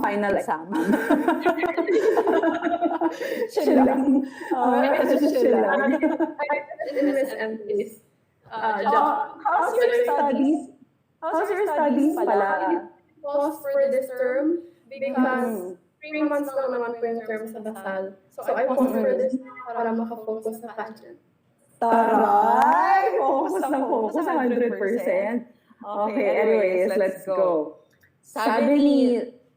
final exam. Chill lang. Chill lang. In Miss MJ's How's your studies? How's your studies pala? pause for this term because 3 months lang naman po yung term sa Basal. So I paused for this para makafocus sa pageant. Taray! Focus na focus, 100%. Okay, anyways, let's go. Sabi ni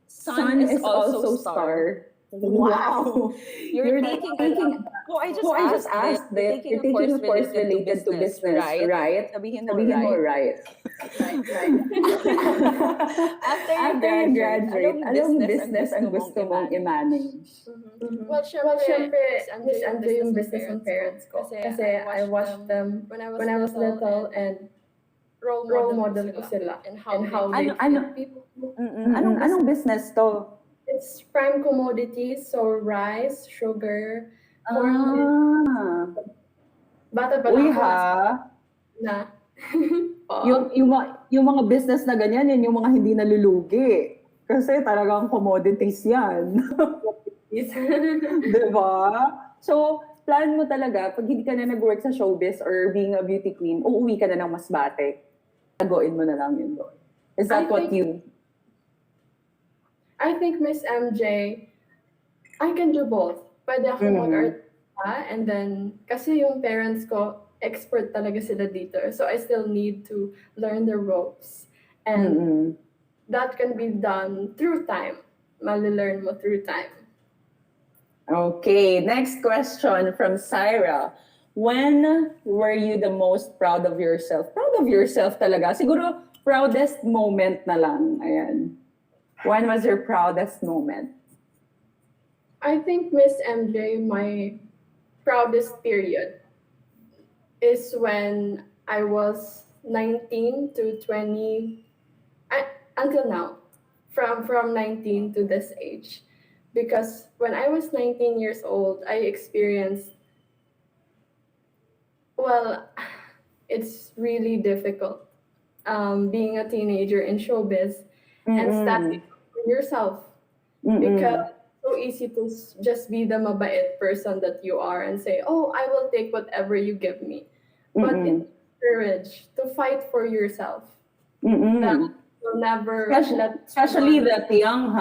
Sun is also star. Wow! You're taking I just asked that you're taking a course related to business, right? Sabihin mo right. After you graduate, anong business ang gusto mong i-manage? Well, syempre, Miss MJ yung business ng parents ko. Kasi I watched them when I was little and role model ko sila and how they people. Anong business to? It's prime commodities, so rice, sugar, corn. Bata pa Uy lang ako ha? na. Yung mga business na ganyan, yun yung mga hindi nalulugi. Kasi talagang commodities yan. Diba? So, plan mo talaga, pag hindi ka na nag-work sa showbiz or being a beauty queen, uuwi ka na ng Masbate. Taguin mo na lang yun doon. Is that I think Miss MJ, I can do both. Pwede ako mag-art and then, kasi yung parents ko, expert talaga sila dito. So I still need to learn the ropes. And that can be done through time. Mali-learn mo through time. Okay, next question from Syra. When were you the most proud of yourself? Proud of yourself talaga. Siguro, proudest moment na lang. Ayan. When was your proudest moment? I think Miss MJ, my proudest period is when I was 19 to 20, until now, from 19 to this age. Because when I was 19 years old, I experienced, well, it's really difficult being a teenager in showbiz and standing for yourself. Because it's so easy to just be the mabait person that you are and say, oh, I will take whatever you give me. But it's courage to fight for yourself. That you'll never especially that young,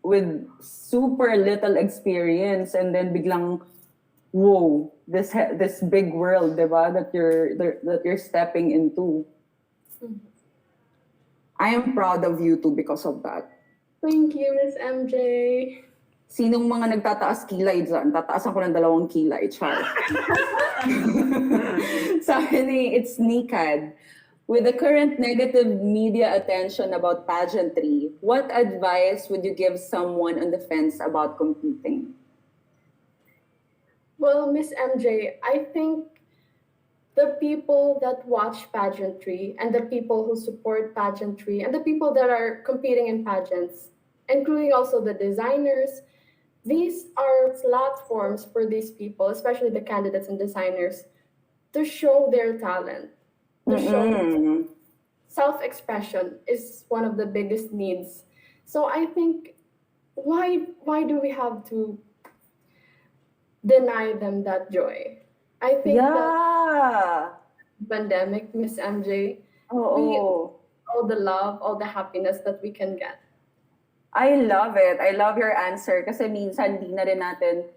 with super little experience, and then biglang, whoa, this big world, diba, that you're stepping into. I am proud of you too because of that. Thank you, Miss MJ. Sinong mga nagtataas kilay dyan? Tataasan ko ng 2 kilay, char. Sabi ni, it's Nikad. With the current negative media attention about pageantry, what advice would you give someone on the fence about competing? Well, Miss MJ, I think the people that watch pageantry and the people who support pageantry and the people that are competing in pageants, including also the designers, these are platforms for these people, especially the candidates and designers, to show their talent. To show self-expression is one of the biggest needs. So I think, why do we have to deny them that joy? I think that pandemic, Miss MJ, all the love, all the happiness that we can get. I love it. I love your answer kasi minsan di na rin natin,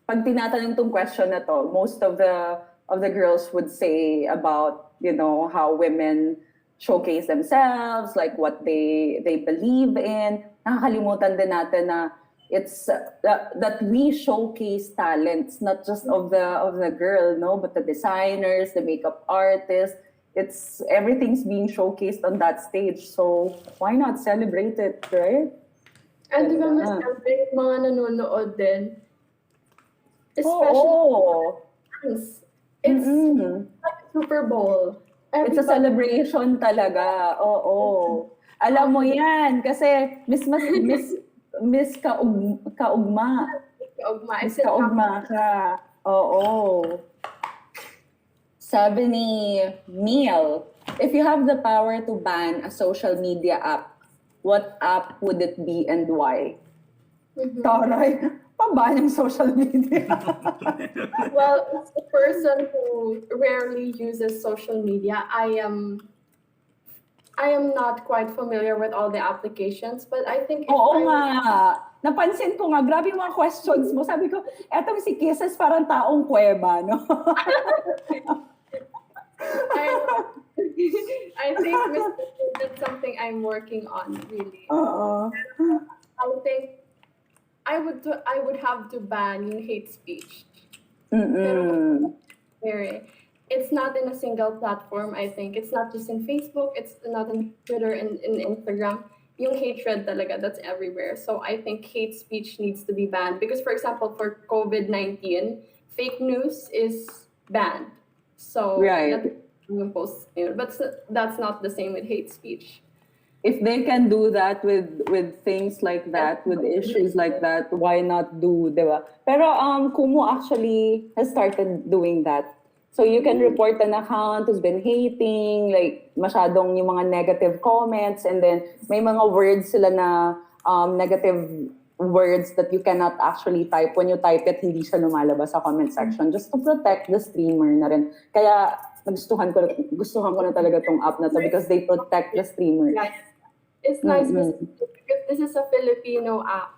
pag tinatanong tong question na to, most of the girls would say about, how women showcase themselves, like what they believe in. Nakakalimutan din natin na it's that we showcase talents, not just of the girl, but the designers, the makeup artists. It's everything's being showcased on that stage. So why not celebrate it, right? And di ba, Miss MJ, mga nanonood din, especially it's like Super Bowl. It's a celebration talaga. Oo. Alam mo yan kasi Miss Kaugma. Miss Kaugma ka. Oo. Sabi ni Neil, if you have the power to ban a social media app, what app would it be and why? Mhm. Taray, paban yung social media. Well, as a person who rarely uses social media, I am not quite familiar with all the applications, but I think if Oo I nga. Napansin ko nga, grabe yung mga questions mo. Sabi ko, etong si Kisses parang taong kuweba, no? I, I think that's something I'm working on really. Oo. I think I would have to ban yung hate speech. Mm-mm. Very. It's not in a single platform, I think. It's not just in Facebook, it's not in Twitter and in Instagram. Yung hatred talaga, that's everywhere. So I think hate speech needs to be banned. Because for example, for COVID-19, fake news is banned. So Right. that's yung post, but that's not the same with hate speech. If they can do that with things like that, with issues like that, why not do, di ba? Pero Kumu actually has started doing that. So you can report an account who's been hating, like masyadong yung mga negative comments, and then may mga words sila na negative words that you cannot actually type. When you type it, hindi siya lumalabas sa comment section, just to protect the streamer na rin. Kaya gustuhan ko na talaga tong app na to because they protect the streamer. Yeah. It's nice because this is a Filipino app.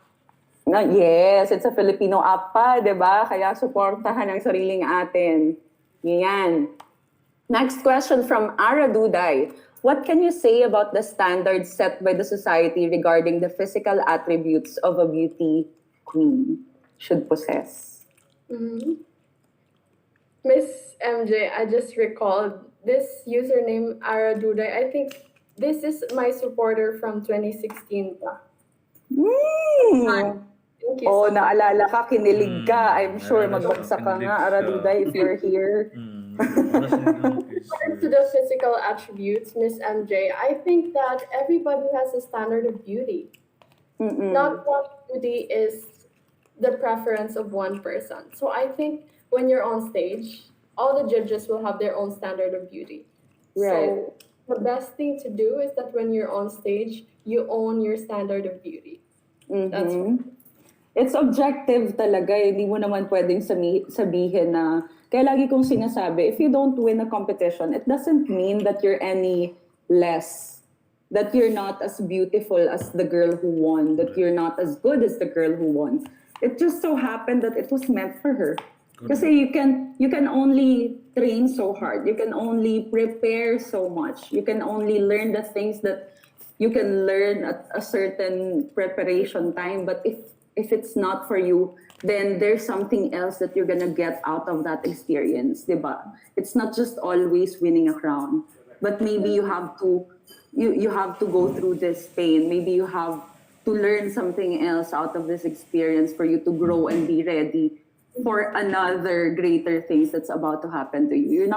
No, yes, it's a Filipino app pa, di ba? Kaya supportahan ang sariling atin. Yan. Next question from Ara Duday. What can you say about the standards set by the society regarding the physical attributes of a beauty queen should possess? Miss MJ, I just recalled this username Ara Duday. I think this is my supporter from 2016. Thank you Oh, so much. naalala ka, kinilig ka. I'm sure naalala ko, magbagsak ka kinilig nga, ka. Araduday, if you're here. To the physical attributes, Miss MJ, I think that everybody has a standard of beauty. Not what beauty is the preference of one person. So I think when you're on stage, all the judges will have their own standard of beauty. Right. So the best thing to do is that when you're on stage, you own your standard of beauty. That's It's objective talaga. Hindi mo naman pwedeng sabihin na, kaya lagi kong sinasabi, if you don't win a competition, it doesn't mean that you're any less, that you're not as beautiful as the girl who won, that you're not as good as the girl who won. It just so happened that it was meant for her. Kasi you can only train so hard. You can only prepare so much. You can only learn the things that you can learn at a certain preparation time. But if it's not for you, then there's something else that you're gonna get out of that experience, diba? It's not just always winning a crown, but maybe you have to go through this pain. Maybe you have to learn something else out of this experience for you to grow and be ready for another greater things that's about to happen to you.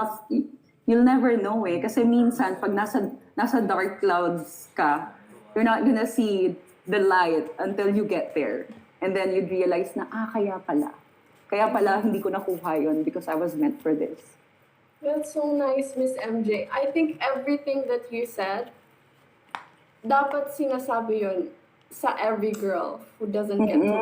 You'll never know eh. Kasi minsan, pag nasa dark clouds ka, you're not gonna see the light until you get there. And then you'd realize na, kaya pala hindi ko nakuha yun because I was meant for this. That's so nice, Miss MJ. I think everything that you said, dapat sinasabi yun sa every girl who doesn't get to.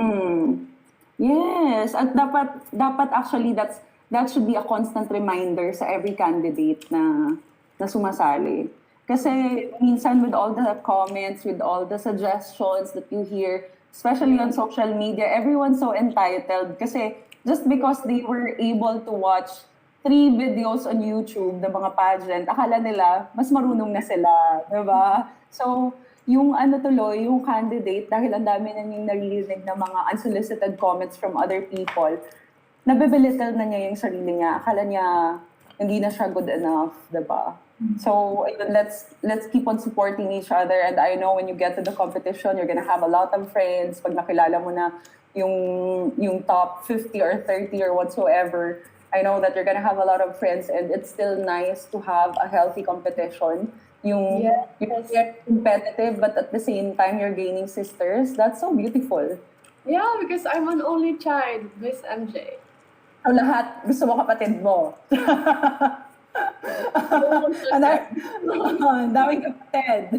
Yes, at dapat actually that should be a constant reminder sa every candidate na sumasali. Kasi minsan with all the comments, with all the suggestions that you hear, especially on social media, everyone's so entitled kasi just because they were able to watch 3 videos on YouTube ng mga pageant, akala nila mas marunong na sila, 'di ba? So, yung yung candidate, dahil ang dami na niyang naririnig ng mga unsolicited comments from other people, nabebelittle na niya yung sarili niya. Akala niya hindi na siya good enough, diba? So, let's keep on supporting each other. And I know when you get to the competition, you're gonna have a lot of friends. Pag nakilala mo na yung top 50 or 30 or whatsoever, I know that you're gonna have a lot of friends, and it's still nice to have a healthy competition. You're competitive, but at the same time, you're gaining sisters. That's so beautiful. Yeah, because I'm an only child, Miss MJ. So lahat, gusto mo kapatid mo. Ang daming kapatid.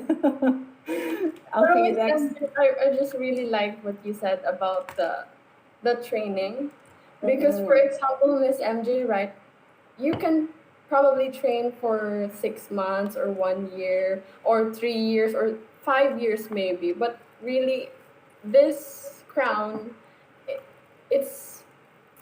Okay, Miss next. MJ, I just really like what you said about the training. Because for Mm-mm. example, Miss MJ, right, you can probably train for 6 months or 1 year or 3 years or 5 years maybe. But really this crown, i- it's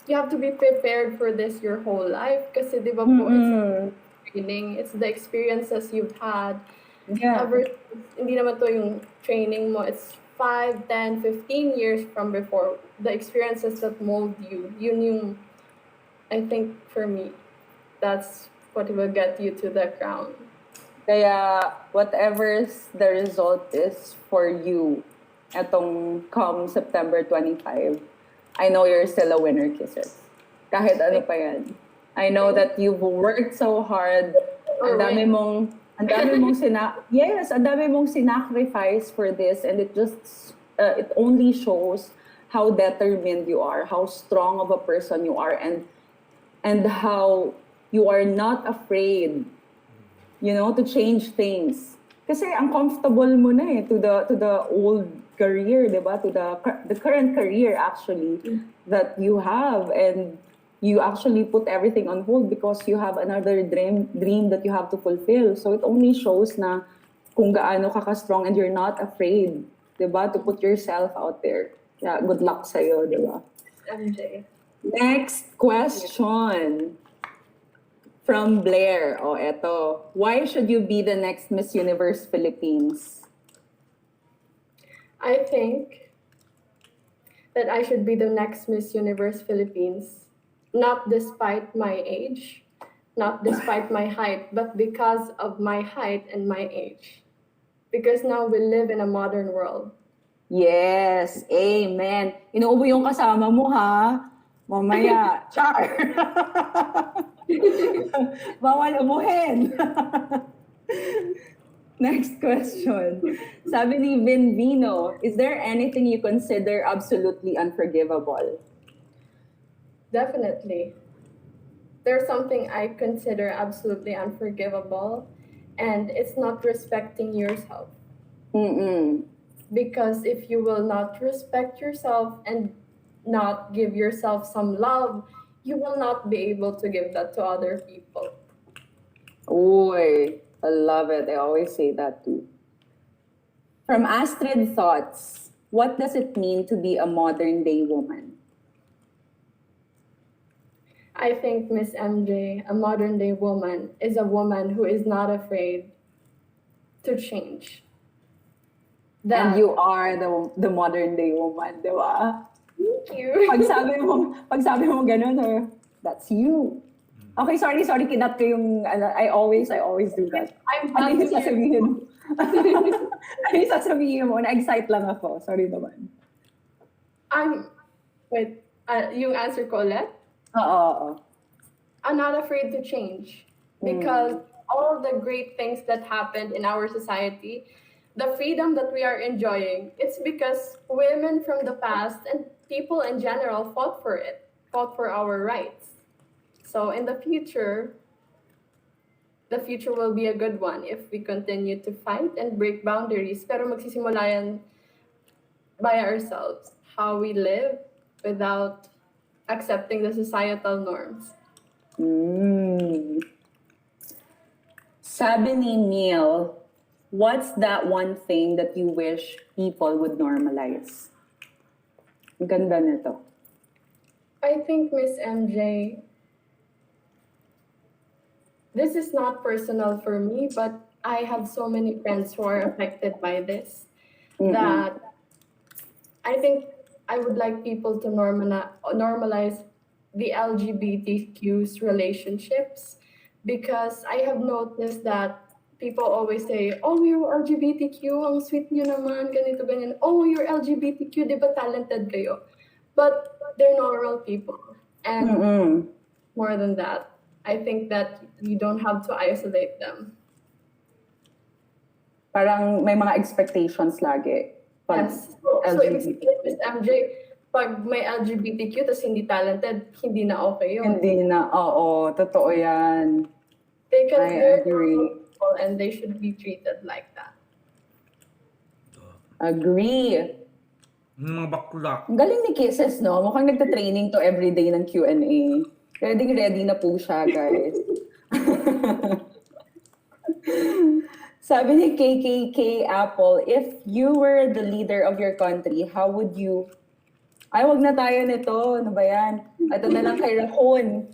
you have to be prepared for this your whole life kasi di ba po it's Mm-mm. training, it's the experiences you've had Yeah. ever since, hindi naman to yung training mo, it's 5, 10, 15 years from before. The experiences that mold you, yun yung, I think for me, that's what will get you to the crown. Kaya whatever the result is for you, etong come September 25, I know you're still a winner, kisses. Kahit ano Thank pa yan. I know that you've worked so hard. or win. Ang dami mong yes, ang dami mong sinacrifice for this, and it only shows how determined you are, how strong of a person you are, and how you are not afraid, to change things. Kasi ang comfortable mo na to the old career, 'di ba? To the current career actually that you have, and you actually put everything on hold because you have another dream that you have to fulfill. So it only shows na kung gaano ka strong and you're not afraid, 'di ba? To put yourself out there. Yeah, good luck sa 'di ba? MJ. Next question. From Blair. Oh, eto. Why should you be the next Miss Universe Philippines? I think that I should be the next Miss Universe Philippines, not despite my age, not despite my height, but because of my height and my age. Because now we live in a modern world. Yes. Amen. Inuubo yung kasama mo, ha? Mamaya. Char! Bawal umuhin. Next question. Sabi ni Vin Vino, is there anything you consider absolutely unforgivable? Definitely. There's something I consider absolutely unforgivable, and it's not respecting yourself. Mm-mm. Because if you will not respect yourself and not give yourself some love, you will not be able to give that to other people. Oy, I love it. I always say that too. From Astrid Thoughts, what does it mean to be a modern day woman? I think Miss MJ, a modern day woman, is a woman who is not afraid to change. And you are the modern day woman, di ba? Thank you. Pag sabi mo ganun, or that's you. Okay, sorry, kinat ko yung, I always do that. I'm Ano glad yung to hear. sasabihin mo? Ano yung sasabihin mo? Na-excite lang ako. Sorry naman. Yung answer ko ulit? Oo. I'm not afraid to change because all the great things that happened in our society, the freedom that we are enjoying, it's because women from the past and people in general fought for it, fought for our rights. So in the future will be a good one if we continue to fight and break boundaries. Pero magsisimula yan by ourselves, how we live without accepting the societal norms. Sabi ni Neil, what's that one thing that you wish people would normalize? Ang ganda nito. I think, Miss MJ, this is not personal for me, but I have so many friends who are affected by this that I think I would like people to normalize the LGBTQ's relationships because I have noticed that people always say, oh, you're LGBTQ, ang sweet nyo naman, ganito, ganyan. Oh, you're LGBTQ, di ba talented kayo? But they're normal people. And more than that, I think that you don't have to isolate them. Parang may mga expectations lagi. Yes. So ibig sabihin, Ms. MJ, pag may LGBTQ tapos hindi talented, hindi na okay yun. Hindi na, oo, totoo yan. They can, I they're agree. normal people and they should be treated like that. Agree. Yung mga bakla. Ang galing ni Kisses, no? Mukhang nagta-training to everyday ng Q&A. Ready na po siya, guys. Sabi ni KKK Apple, if you were the leader of your country, how would you... Ay, wag na tayo nito. Ano ba yan? Ito na lang kay Rahon.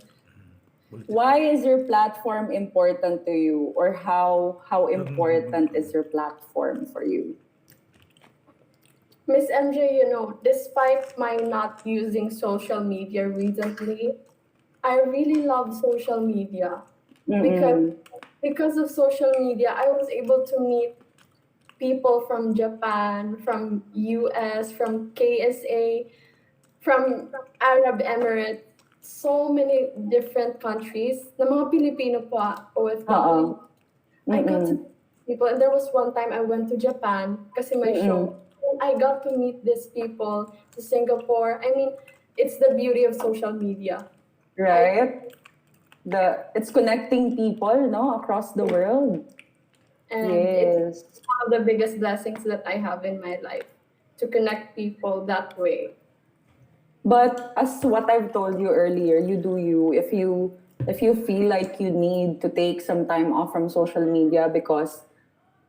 Why is your platform important to you? Or how important is your platform for you? Miss MJ, you know, despite my not using social media recently, I really love social media because of social media, I was able to meet people from Japan, from US, from KSA, from Arab Emirates, so many different countries. Na mga Pilipino po, OFW. I got to meet people, and there was one time I went to Japan kasi my show. And I got to meet these people to Singapore. I mean, it's the beauty of social media. Right? It's connecting people, no, across the world. And Yes. it's one of the biggest blessings that I have in my life, to connect people that way. But as what I've told you earlier, you do you. If you feel like you need to take some time off from social media because,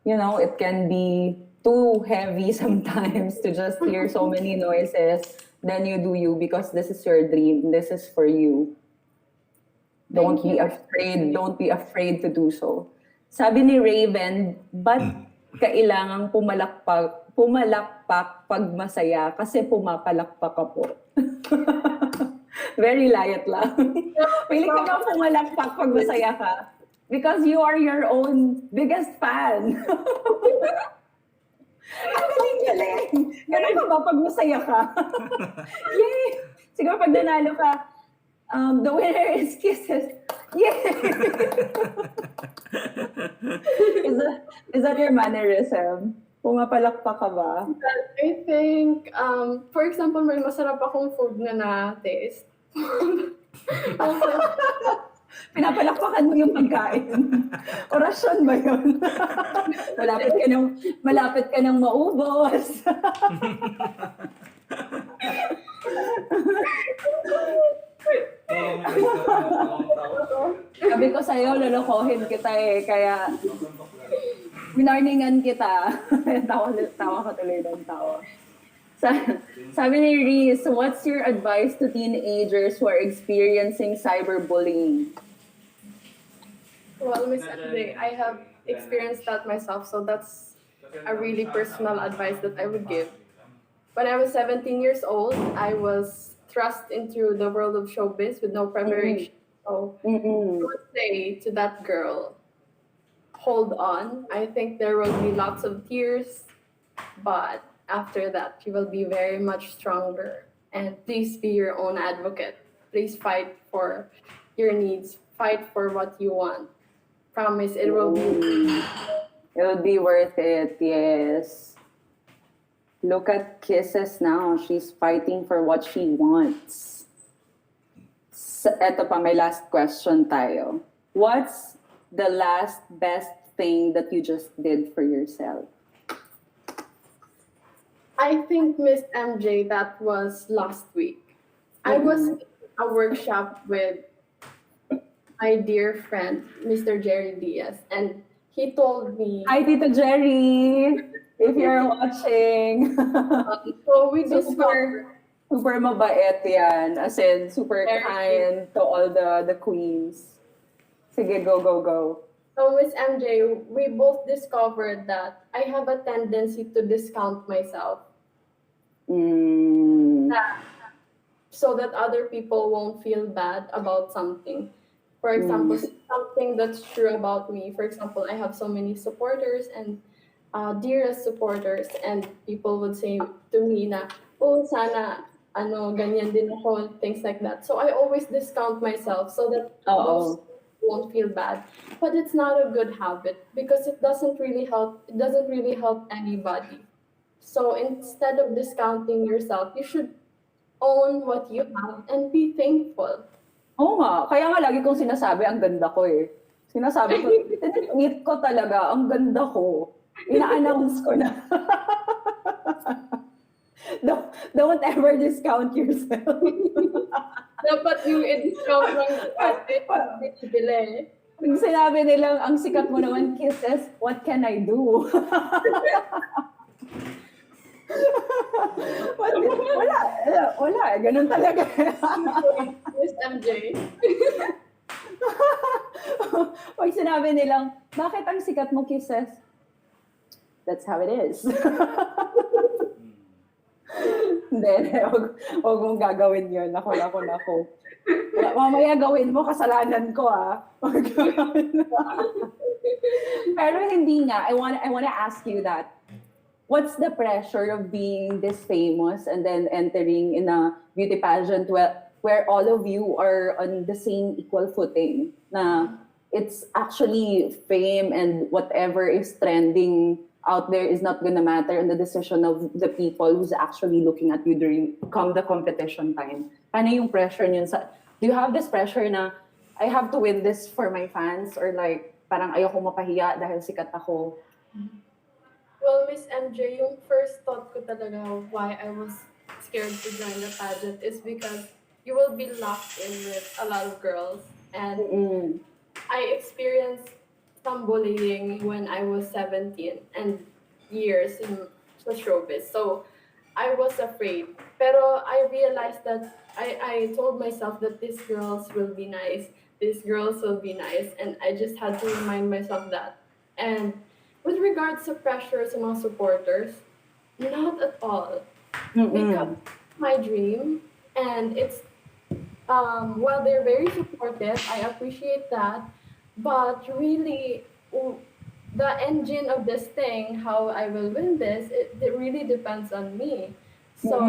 you know, it can be too heavy sometimes to just hear so many noises, then you do you because this is your dream. This is for you. Don't Thank be you. afraid. Don't be afraid to do so. Sabi ni Raven, ba't kailangang pumalakpak pag masaya kasi pumapalakpak ka po? Very light lang. Piling ka bang pumalakpak pag masaya ka? Because you are your own biggest fan. Ang galing-galing. Ganun ka ba pag masaya ka? Yay! Siguro pag nanalo ka, the winner is Kisses. Yay! Is that your mannerism? Pumapalakpak ka ba? I think, for example, may masarap akong food na na-taste. Pinapalakpakan mo yung pagkain. Orasyon ba yun? malapit ka nang maubos. Sabi ko sa'yo, lolokohin kita eh. Kaya, winarningan kita. tawa ka tuloy ng tawa. Sabi ni Reese, what's your advice to teenagers who are experiencing cyberbullying? Well, Miss MJ, I have experienced that myself, so that's a really personal advice that I would give. When I was 17 years old, I was thrust into the world of showbiz with no preparation. So I would say to that girl, hold on. I think there will be lots of tears, but after that, you will be very much stronger. And please be your own advocate. Please fight for your needs. Fight for what you want. Promise it will be. It will be worth it, yes. Look at Kisses now. She's fighting for what she wants. Eto pa, may last question tayo. What's the last best thing that you just did for yourself? I think, Miss MJ, that was last week. I was in a workshop with my dear friend, Mr. Jerry Diaz, and he told me. Hi, Tito Jerry! If you're watching. So we discovered. Super mabait yan. As in, super kind to all the queens. Sige, go. So, Miss MJ, we both discovered that I have a tendency to discount myself. So that other people won't feel bad about something. For example, something that's true about me. For example, I have so many supporters and dearest supporters, and people would say to me na, oh, sana, ganyan din ako, things like that. So I always discount myself so that those won't feel bad. But it's not a good habit because it doesn't really help. It doesn't really help anybody. So instead of discounting yourself, you should own what you have and be thankful. Oo nga. Kaya nga lagi kong sinasabi, ang ganda ko eh. Sinasabi ko, tinitmeet ko talaga, ang ganda ko. Ina-announce ko na. Don't ever discount yourself. Dapat yung i-discount ng ate, binibili. Pag sinabi nilang, ang sikat mo naman, kisses, what can I do? Wala. Ganun talaga. Miss MJ. Pag sinabi nilang, bakit ang sikat mo, kisses? That's how it is. Hindi, huwag mong gagawin yun. Nako. Mamaya gawin mo, kasalanan ko Pero hindi nga. I wanna ask you that. What's the pressure of being this famous and then entering in a beauty pageant where all of you are on the same equal footing? Na it's actually fame and whatever is trending out there is not gonna matter in the decision of the people who's actually looking at you during the competition time. Paano yung pressure niyo do you have this pressure na I have to win this for my fans or like parang ayoko mapahiya dahil sikat ako? Well, Miss MJ, yung first thought ko talaga why I was scared to join the pageant is because you will be locked in with a lot of girls. And I experienced some bullying when I was 17 and years in the showbiz. So I was afraid. Pero I realized that I told myself that these girls will be nice. These girls will be nice. And I just had to remind myself that. And with regards to pressure sa mga supporters, not at all. Because it's my dream, and it's while they're very supportive, I appreciate that. But really, the engine of this thing, how I will win this, it really depends on me. So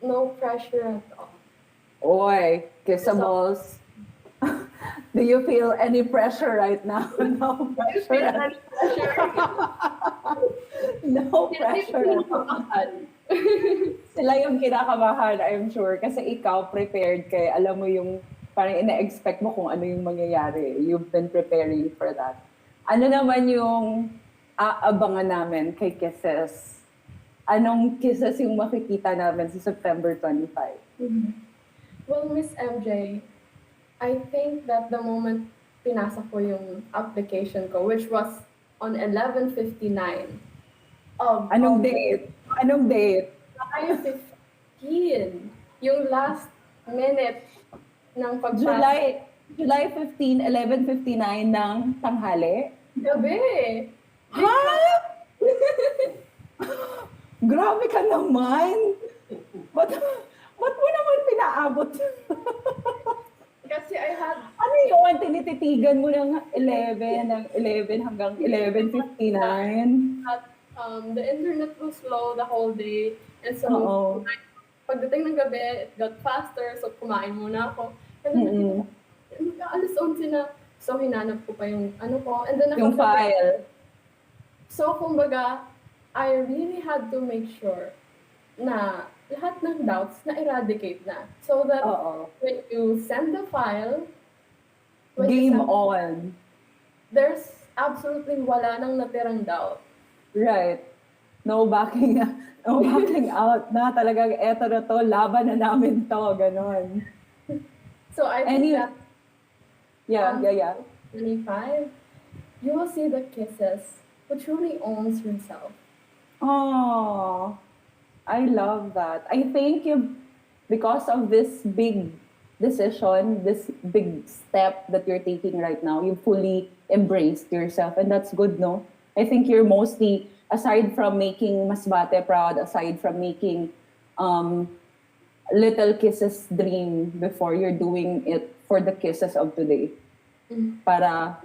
no pressure at all. Oy, kissables. Do you feel any pressure right now? No pressure. No pressure. Sila yung kinakabahan, I'm sure. Kasi ikaw prepared kay alam mo yung parang ina-expect mo kung ano yung mangyayari. You've been preparing for that. Ano naman yung aabangan namin kay Kisses? Anong Kisses yung makikita namin sa September 25? Well, Miss MJ, I think that the moment pinasa ko yung application ko, which was on 11:59 of Anong date? Anong date? July 15, yung last minute ng pagpasa. July 15, 11:59 ng tanghali? Gabi. Ha? Grabe ka naman! Ba't mo naman pinaabot? Kasi I had Ano yun? Tinititigan mo ng 11 hanggang 11:59? the internet was slow the whole day. And so, Oo. pagdating ng gabi, it got faster. So, kumain muna ako. And then, alas 11 na. So, hinanap ko pa yung ano ko. And then, Yung file. So, kumbaga, I really had to make sure na lahat ng doubts na eradicate na. So that when you send the file, Game on. there's absolutely wala nang natirang doubt. Right. No backing out na talagang eto na to, laban na namin to, ganon. So I think that Yeah. 25, you will see the Kisses who truly owns herself. Oh, I love that. I think because of this big decision, this big step that you're taking right now, you fully embraced yourself, and that's good, no? I think you're mostly, aside from making Masbate proud, aside from making Little Kisses dream before, you're doing it for the Kisses of today. Para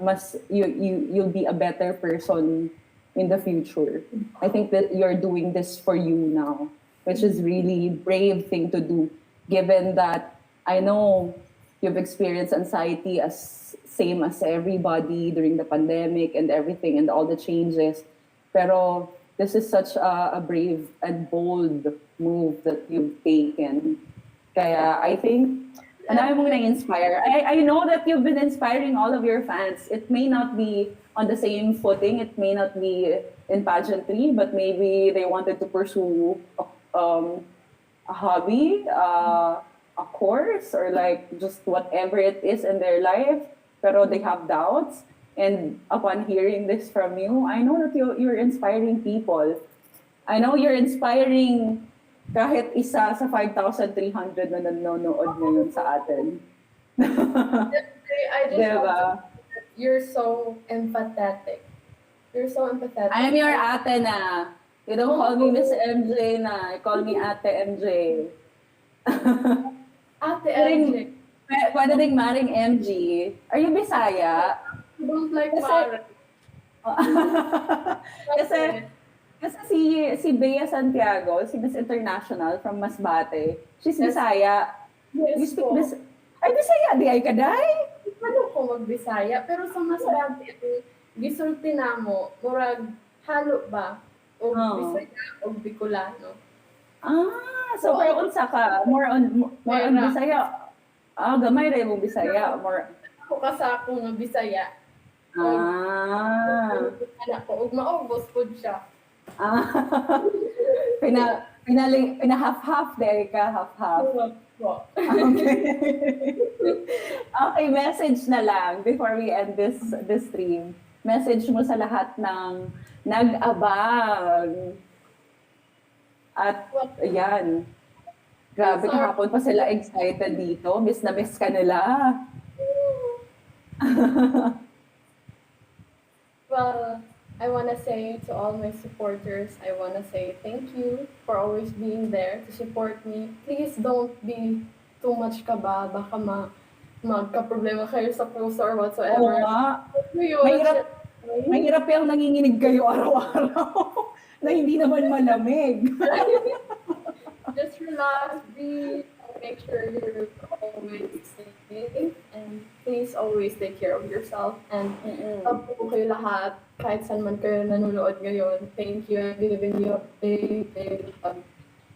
you'll be a better person in the future. I think that you're doing this for you now, which is really brave thing to do, given that I know you've experienced anxiety as same as everybody during the pandemic and everything and all the changes. Pero this is such a brave and bold move that you've taken. Kaya I think ang dami mong na-inspire. I know that you've been inspiring all of your fans. It may not be on the same footing. It may not be in pageantry, but maybe they wanted to pursue a hobby, a course, or like just whatever it is in their life, pero they have doubts. And upon hearing this from you, I know that you're inspiring people. I know you're inspiring kahit isa sa 5,300 na nanonood ngayon sa atin. I just want Diba? to say that you're so empathetic. You're so empathetic. I'm your ate na. You don't call me Miss MJ na. Call me Ate MJ. Ate LJ. Pwede ding maring MG. Are you Bisaya? You don't like Kasi- Mara. kasi si Bea Santiago, si Miss International from Masbate, she's Yes. Bisaya. You Yes speak po. Ay, Bisaya, di ay kaday? Ano ko magbisaya, pero sa mas bago, gisulti na mo, murag halo ba? O Oo. Bisaya o Bicolano. So pero unsa ka? More on Mayra. Bisaya. Gamay rin mong Bisaya. More, Ako kasa ako nga Bisaya. Anak ko, ug maubos po siya. Half-half there ka, half-half. Po. Okay, message na lang before we end this stream. Message mo sa lahat ng nag-abang. At ayan, grabe Sorry. kahapon pa sila excited dito. Miss na miss ka nila. Well, I want to say to all my supporters, I want to say thank you for always being there to support me. Please don't be too much kaba. Baka magka-problema kayo sa puso or Oo whatsoever. nga. Yun, Mahirap yung nanginginig kayo araw-araw na hindi naman malamig. Just relax, breathe, and make sure you're always safe. And please always take care of yourself. And love po kayo lahat. Kahit saan man kayo nanonood ngayon. Thank you. I'm giving you a big hug.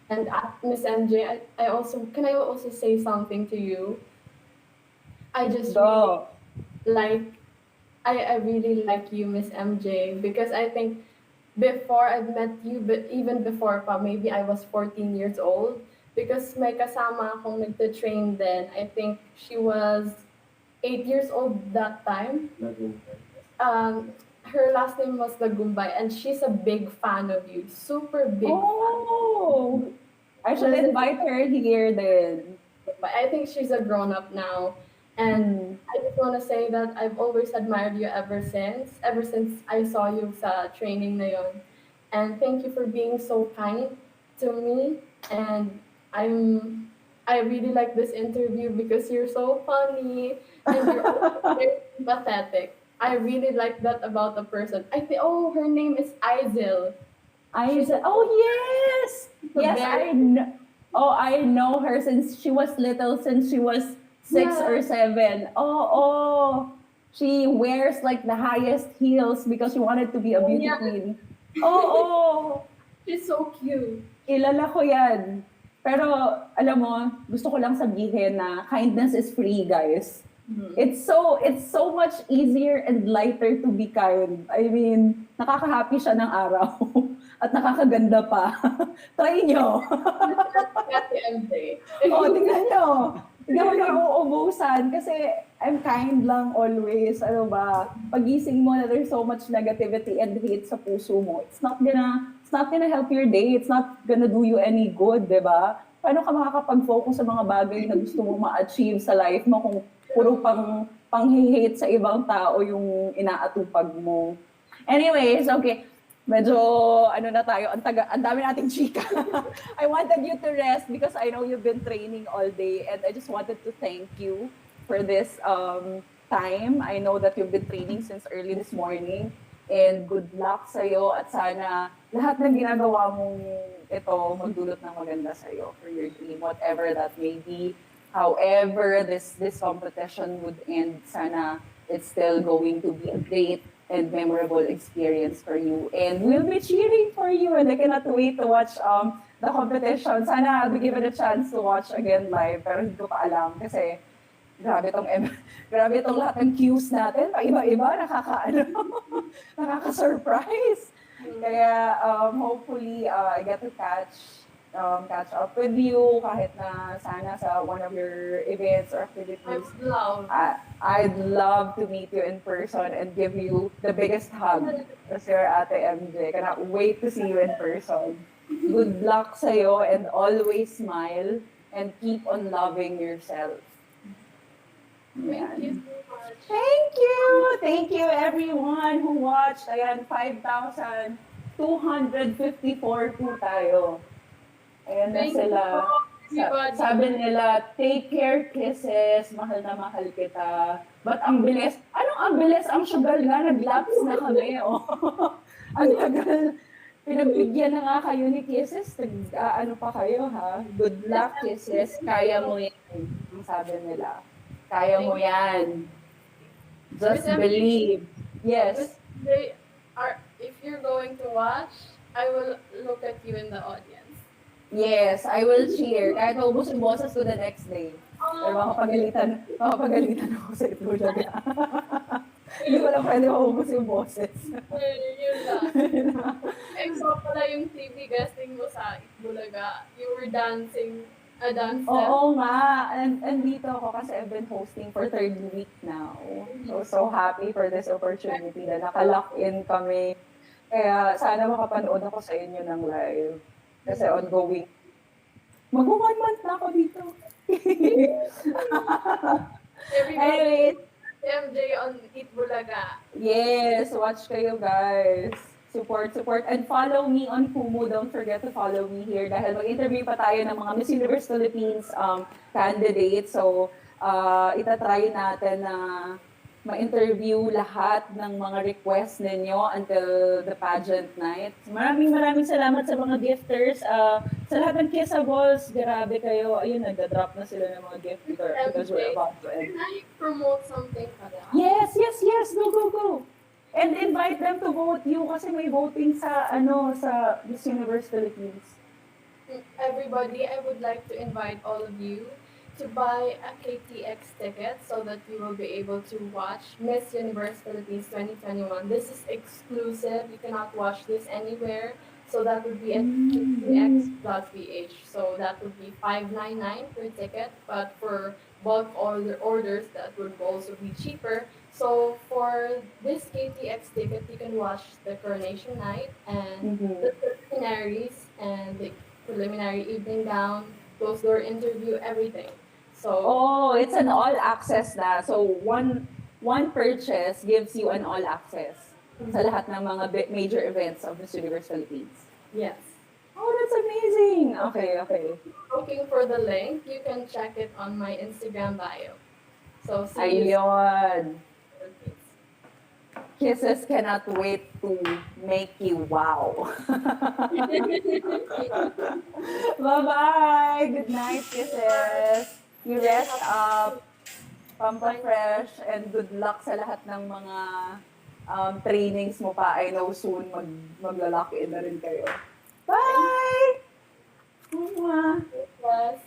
And Miss MJ, can I also say something to you? I just really I really like you, Miss MJ, because I think before I've met you, but even before pa, maybe I was 14 years old, because may kasama akong nagte-train then. I think she was 8 years old that time. Her last name was Lagumbay, and she's a big fan of you. Super big Oh, I should invite her here then. fan. But I think she's a grown-up now. And I just want to say that I've always admired you ever since I saw you sa training na yon. And thank you for being so kind to me. And I really like this interview because you're so funny and you're also very empathetic. I really like that about a person. I think, her name is Izil. Yes! Yes, I know her since she was little, since she was 6 or 7. She wears like the highest heels because she wanted to be a beauty queen. She's so cute. Kilala ko yan. Pero, alam mo, gusto ko lang sabihin na kindness is free, guys. It's so much easier and lighter to be kind. I mean, nakaka-happy siya ng araw. At nakakaganda pa. Try nyo. Ate MJ. Tingnan nyo. Hindi ako nauubusan kasi I'm kind lang always. Ano ba? Pagising mo na there's so much negativity and hate sa puso mo. It's not gonna help your day. It's not gonna do you any good, di ba? Paano ka makakapag-focus sa mga bagay na gusto mo ma-achieve sa life mo kung puro pang-hate sa ibang tao yung inaatupag mo? Anyways, okay. Medyo, na tayo, ang dami nating chika. I wanted you to rest because I know you've been training all day and I just wanted to thank you for this time. I know that you've been training since early this morning and good luck sa'yo at sana lahat ng ginagawa mong ito magdulot ng maganda sa'yo for your dream, whatever that may be. However, this competition would end, sana it's still going to be a great and memorable experience for you. And we'll be cheering for you and I cannot wait to watch the competition. Sana I'll be given a chance to watch again live pero hindi ko pa alam kasi Grabe tong grabe tong lahat ng cues natin, paiba-iba, nakaka-surprise. Kaya hopefully I get to catch up with you kahit na sana sa one of your events or I activities. would love. I'd love to meet you in person and give you the biggest hug as your Ate MJ. Cannot wait to see you in person. Good luck sa'yo and always smile and keep on loving yourself. Thank you Ayan. so much. Thank you! Thank you everyone who watched. Ayan, 5,254 po tayo. Ayan na Thank sila. you, everybody. Sabi nila, take care, kisses, mahal na mahal kita. But ang bilis, anong ang bilis? Ang sugal nga, nag-lapse na kami. Oh. Ang tagal. Pinagbigyan na nga kayo ni kisses. Ano pa kayo ha? Good luck, kisses. Kaya mo yan. Ang sabi nila. Kaya mo yan. Just believe. Yes. If you're going to watch, I will look at you in the audience. Yes, I will cheer. Kahit maubos yung boses ko the next day. Pero makapagalitan ako sa Itbulaga. Hindi ko lang pwede maubos yung boses. Yun lang. Ay, so pala yung TV guesting mo sa Itbulaga. You were dancing a dance step. Oo nga. And dito ako kasi I've been hosting for third week now. So happy for this opportunity na naka-lock in kami. Kaya sana makapanood ako sa inyo ng live. Kasi ongoing. Mag-1 month na ako dito. Everybody, MJ on Itbulaga. Yes, watch kayo guys. Support. And follow me on Kumu. Don't forget to follow me here dahil mag-interview pa tayo ng mga Miss Universe Philippines candidates. So, itatry natin na ma-interview lahat ng mga requests ninyo until the pageant night. Maraming salamat sa mga gifters. Sa lahat ng kissables, grabe kayo. Ayun, nagda-drop na sila ng mga gift because we're about to end. Can I promote something for them? Yes. Go. And invite them to vote you kasi may voting sa Miss Universe Philippines. Everybody, I would like to invite all of you to buy a KTX ticket so that you will be able to watch Miss Universe Philippines 2021. This is exclusive. You cannot watch this anywhere. So that would be at KTX.ph. So that would be $5.99 per ticket. But for bulk orders, that would also be cheaper. So for this KTX ticket, you can watch the coronation night and the preliminaries and the preliminary evening gown, closed door interview, everything. So It's an all access na. So one purchase gives you an all access sa lahat ng mga major events of Miss Universe Philippines. yes. Oh, that's amazing. Okay. Looking for the link, you can check it on my Instagram bio. So see you Ayun. soon. Kisses cannot wait to make you wow. Bye-bye. Good night, kisses. You rest up. Pampa-fresh. And good luck sa lahat ng mga trainings mo pa. I know soon magla-lock in na rin kayo. Bye! Mwah. Yes.